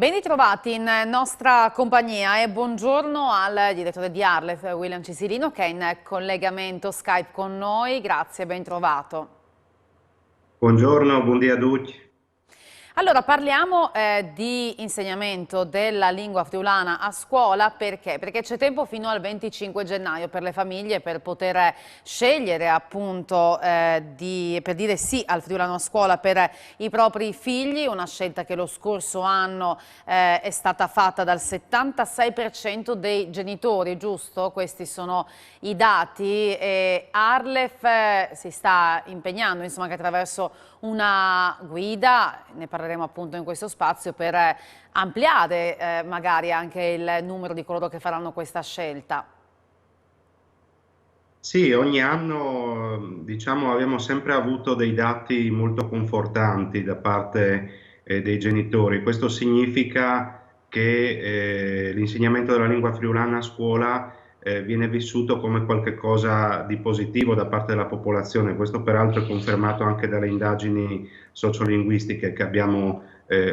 Ben ritrovati in nostra compagnia e buongiorno al direttore di Arlef, William Cisilino, che è in collegamento Skype con noi. Grazie, ben trovato. Buongiorno, buondì a tutti. Allora, parliamo di insegnamento della lingua friulana a scuola perché? Perché c'è tempo fino al 25 gennaio per le famiglie per poter scegliere appunto per dire sì al friulano a scuola per i propri figli, una scelta che lo scorso anno è stata fatta dal 76% dei genitori, giusto? Questi sono i dati e Arlef si sta impegnando insomma anche attraverso una guida, ne parleremo appunto in questo spazio, per ampliare magari anche il numero di coloro che faranno questa scelta. Sì, ogni anno diciamo abbiamo sempre avuto dei dati molto confortanti da parte dei genitori. Questo significa che l'insegnamento della lingua friulana a scuola viene vissuto come qualcosa di positivo da parte della popolazione. Questo peraltro è confermato anche dalle indagini sociolinguistiche che abbiamo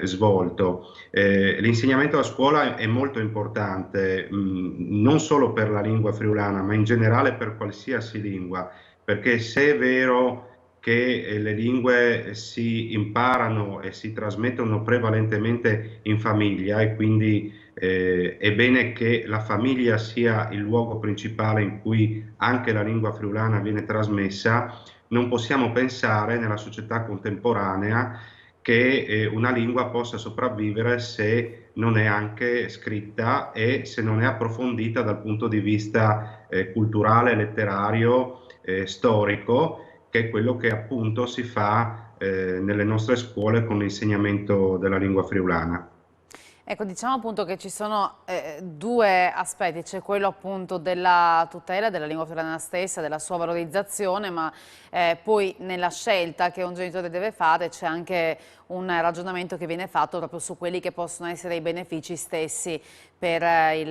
svolto. L'insegnamento a scuola è molto importante, non solo per la lingua friulana, ma in generale per qualsiasi lingua, perché se è vero che le lingue si imparano e si trasmettono prevalentemente in famiglia e quindi è bene che la famiglia sia il luogo principale in cui anche la lingua friulana viene trasmessa, non possiamo pensare nella società contemporanea che una lingua possa sopravvivere se non è anche scritta e se non è approfondita dal punto di vista culturale, letterario, storico, che è quello che appunto si fa nelle nostre scuole con l'insegnamento della lingua friulana. Ecco, diciamo appunto che ci sono due aspetti, c'è quello appunto della tutela della lingua friulana stessa, della sua valorizzazione, ma poi nella scelta che un genitore deve fare c'è anche un ragionamento che viene fatto proprio su quelli che possono essere i benefici stessi per il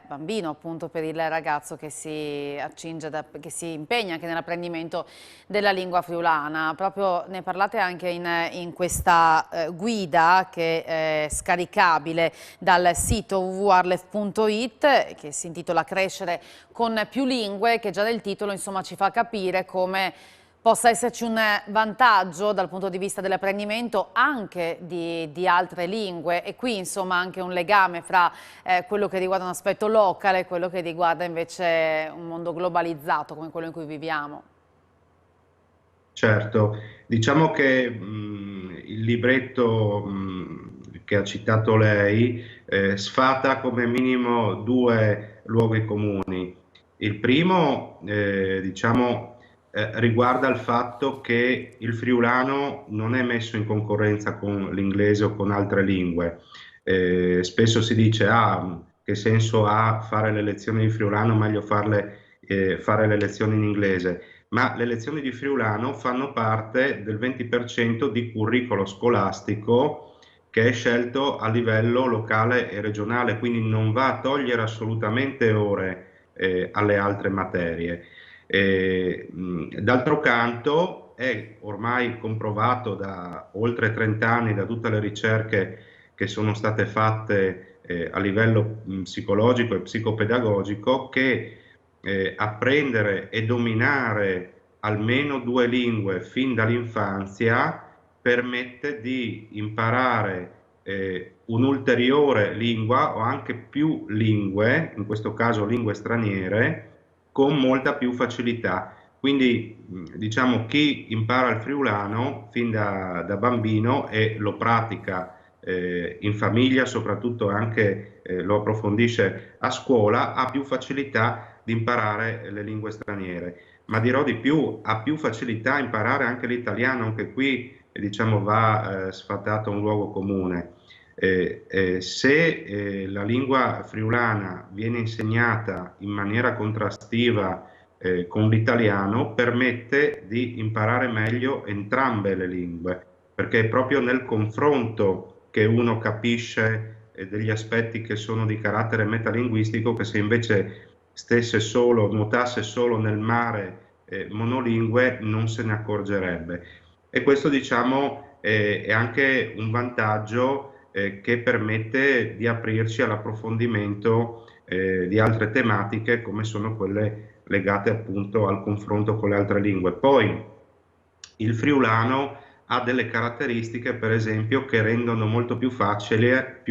bambino, appunto per il ragazzo che si accinge, che si impegna anche nell'apprendimento della lingua friulana. Proprio ne parlate anche in questa guida che è scaricabile dal sito www.arlef.it che si intitola Crescere con più lingue, che già nel titolo insomma ci fa capire come possa esserci un vantaggio dal punto di vista dell'apprendimento anche di altre lingue e qui insomma anche un legame fra quello che riguarda un aspetto locale e quello che riguarda invece un mondo globalizzato come quello in cui viviamo. Certo, diciamo che il libretto che ha citato lei sfata come minimo due luoghi comuni. Il primo, diciamo, riguarda il fatto che il friulano non è messo in concorrenza con l'inglese o con altre lingue. Spesso si dice, ah, che senso ha fare le lezioni di friulano, meglio fare le lezioni in inglese, ma le lezioni di friulano fanno parte del 20% di curricolo scolastico che è scelto a livello locale e regionale, quindi non va a togliere assolutamente ore alle altre materie. D'altro canto è ormai comprovato da oltre 30 anni da tutte le ricerche che sono state fatte a livello psicologico e psicopedagogico che apprendere e dominare almeno due lingue fin dall'infanzia permette di imparare un'ulteriore lingua o anche più lingue, in questo caso lingue straniere, con molta più facilità. Quindi diciamo chi impara il friulano fin da bambino e lo pratica in famiglia, soprattutto anche lo approfondisce a scuola, ha più facilità di imparare le lingue straniere. Ma dirò di più, ha più facilità a imparare anche l'italiano, anche qui diciamo va sfatato un luogo comune. Se la lingua friulana viene insegnata in maniera contrastiva con l'italiano, permette di imparare meglio entrambe le lingue, perché è proprio nel confronto che uno capisce degli aspetti che sono di carattere metalinguistico, che se invece stesse solo, nuotasse solo nel mare monolingue non se ne accorgerebbe. E questo diciamo è anche un vantaggio che permette di aprirci all'approfondimento di altre tematiche come sono quelle legate appunto al confronto con le altre lingue. Poi il friulano ha delle caratteristiche, per esempio, che rendono molto più facile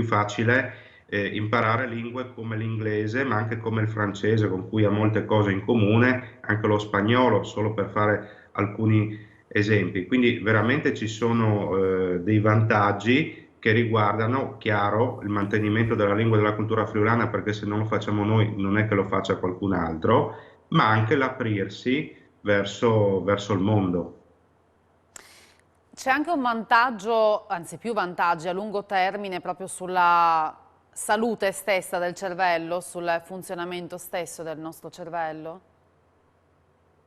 imparare lingue come l'inglese, ma anche come il francese, con cui ha molte cose in comune, anche lo spagnolo, solo per fare alcuni esempi. Quindi veramente ci sono dei vantaggi che riguardano, chiaro, il mantenimento della lingua e della cultura friulana, perché se non lo facciamo noi non è che lo faccia qualcun altro, ma anche l'aprirsi verso il mondo. C'è anche un vantaggio, anzi più vantaggi a lungo termine proprio sulla salute stessa del cervello, sul funzionamento stesso del nostro cervello?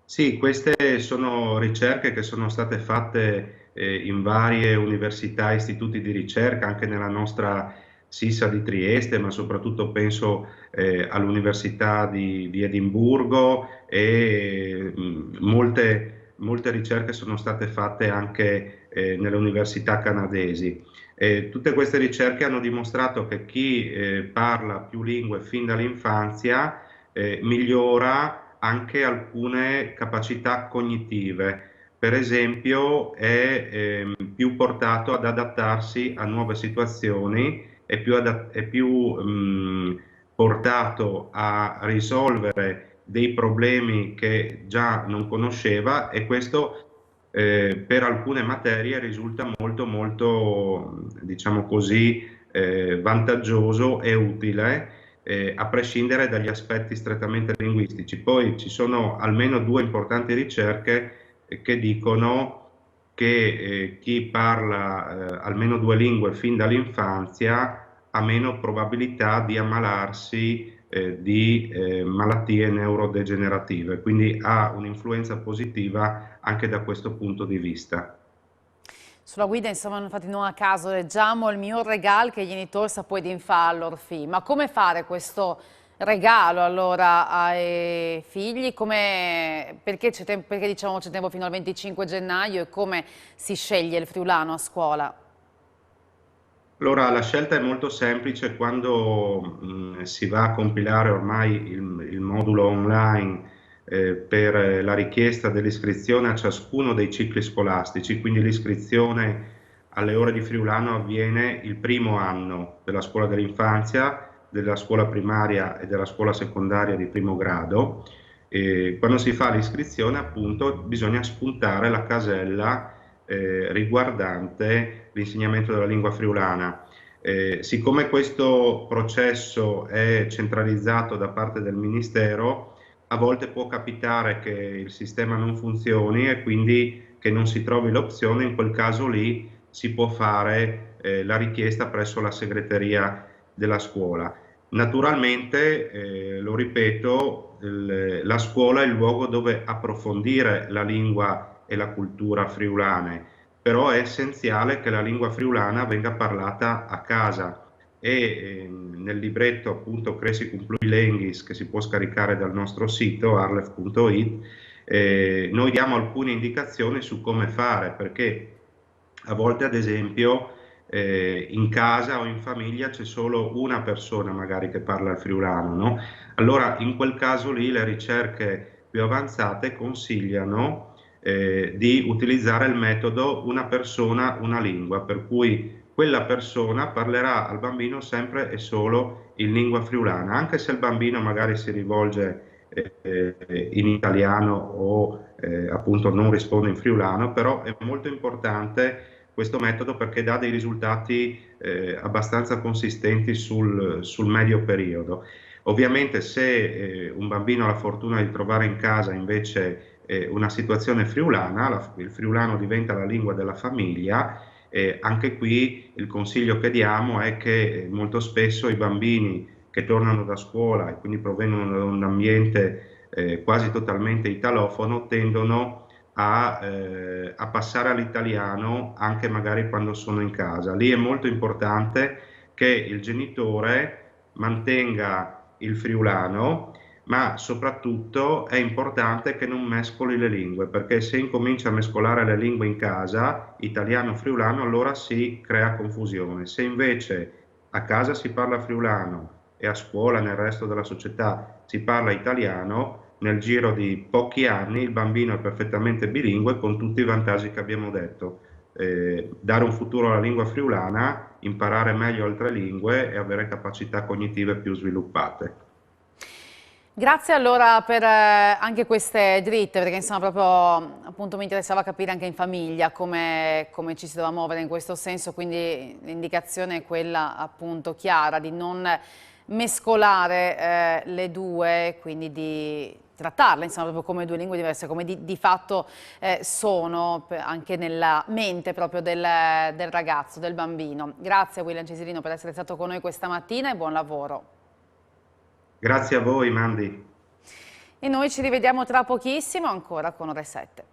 Sì, queste sono ricerche che sono state fatte in varie università e istituti di ricerca, anche nella nostra SISA di Trieste, ma soprattutto penso all'Università di Edimburgo e molte ricerche sono state fatte anche nelle università canadesi. Tutte queste ricerche hanno dimostrato che chi parla più lingue fin dall'infanzia migliora anche alcune capacità cognitive. Per esempio, è più portato ad adattarsi a nuove situazioni, è più portato a risolvere dei problemi che già non conosceva, e questo per alcune materie risulta molto molto, diciamo così, vantaggioso e utile, a prescindere dagli aspetti strettamente linguistici. Poi ci sono almeno due importanti ricerche che dicono che chi parla almeno due lingue fin dall'infanzia ha meno probabilità di ammalarsi di malattie neurodegenerative, quindi ha un'influenza positiva anche da questo punto di vista. Sulla guida, insomma, infatti non a caso leggiamo il mio regalo che gli genitori sa poi di infare all'orfì. Ma come fare questo regalo allora ai figli? Perché diciamo c'è tempo fino al 25 gennaio e come si sceglie il friulano a scuola? Allora, la scelta è molto semplice quando si va a compilare ormai il modulo online per la richiesta dell'iscrizione a ciascuno dei cicli scolastici, quindi l'iscrizione alle ore di friulano avviene il primo anno della scuola dell'infanzia, della scuola primaria e della scuola secondaria di primo grado. E quando si fa l'iscrizione, appunto, bisogna spuntare la casella riguardante l'insegnamento della lingua friulana. Siccome questo processo è centralizzato da parte del Ministero, a volte può capitare che il sistema non funzioni e quindi che non si trovi l'opzione. In quel caso lì si può fare la richiesta presso la segreteria della scuola. Naturalmente, lo ripeto, la scuola è il luogo dove approfondire la lingua e la cultura friulane, però è essenziale che la lingua friulana venga parlata a casa, e nel libretto appunto Cresi cum plui lenghis, che si può scaricare dal nostro sito arlef.it, noi diamo alcune indicazioni su come fare, perché a volte, ad esempio, in casa o in famiglia c'è solo una persona magari che parla il friulano, no? Allora, in quel caso lì le ricerche più avanzate consigliano di utilizzare il metodo una persona, una lingua, per cui quella persona parlerà al bambino sempre e solo in lingua friulana, anche se il bambino magari si rivolge in italiano o appunto non risponde in friulano, però è molto importante questo metodo perché dà dei risultati abbastanza consistenti sul medio periodo. Ovviamente se un bambino ha la fortuna di trovare in casa invece una situazione friulana, il friulano diventa la lingua della famiglia. Anche qui il consiglio che diamo è che molto spesso i bambini che tornano da scuola e quindi provengono da un ambiente quasi totalmente italofono tendono a passare all'italiano anche magari quando sono in casa. Lì è molto importante che il genitore mantenga il friulano, ma soprattutto è importante che non mescoli le lingue, perché se incomincia a mescolare le lingue in casa, italiano-friulano, allora si crea confusione. Se invece a casa si parla friulano e a scuola, nel resto della società, si parla italiano, nel giro di pochi anni il bambino è perfettamente bilingue con tutti i vantaggi che abbiamo detto. Dare un futuro alla lingua friulana, imparare meglio altre lingue e avere capacità cognitive più sviluppate. Grazie allora per anche queste dritte, perché insomma proprio appunto mi interessava capire anche in famiglia come ci si doveva muovere in questo senso, quindi l'indicazione è quella appunto chiara di non mescolare le due, quindi di trattarle insomma proprio come due lingue diverse, come di fatto sono anche nella mente proprio del ragazzo, del bambino. Grazie a William Cesirino per essere stato con noi questa mattina e buon lavoro. Grazie a voi, Mandi. E noi ci rivediamo tra pochissimo ancora con Ore 7.